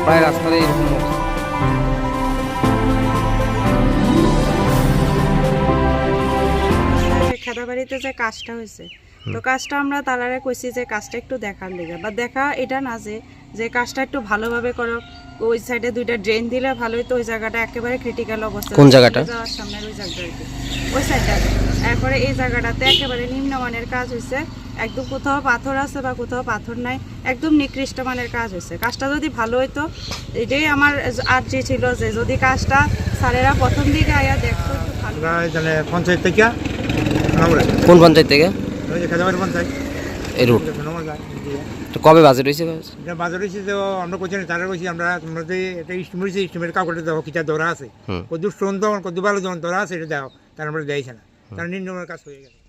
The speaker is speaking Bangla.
প্রায় রাস্তার এরকম অবস্থা। খেদাবাড়িতে যে কাজটা হয়েছে, তো কাজটা আমরা তালারে কইছি যে কাজটা একটু দেখার লেগে, বা দেখা এটা না যে কাজটা একটু ভালোভাবে করো। ওই সাইডে দুইটা ড্রেন দিলে ভালোই, তো ওই জায়গাটা একেবারে ক্রিটিক্যাল অবস্থা। কোন জায়গাটা? যাওয়ার সামনের ওই জায়গাটা আর কি, ওই সাইডটা। এরপরে এই জায়গাটাতে একেবারে নিম্নমানের কাজ হয়েছে, একদম কোথাও পাথর আছে বা কোথাও পাথর নাই, একদম নিকৃষ্ট মানের কাজ হয়েছে। কাজটা যদি ভালো হইতো, এটাই আমার আর্জি ছিল যে যদি কাজটা স্যারেরা প্রথম দিকে আয়া দেখতো একটু ভালো। পঞ্চায়েত থেকে কোন পঞ্চায়েত থেকে? খেদাবাড়ি পঞ্চায়েত এই রুট তো কবে বাজেট হয়েছে? বাজার হয়েছে তো আমরা করছি না, তারা করছি আমরা তোমরা যে একটা স্টিম হয়েছে, স্টিমের কাগজে দেওয়া কিটা ধরা আছে, কত স্টোন দেওয়া কত ভালো যখন ধরা আছে এটা দেওয়া, তার আমরা দেয়ছে না, তারা নিম্নমানের কাজ হয়ে গেছে।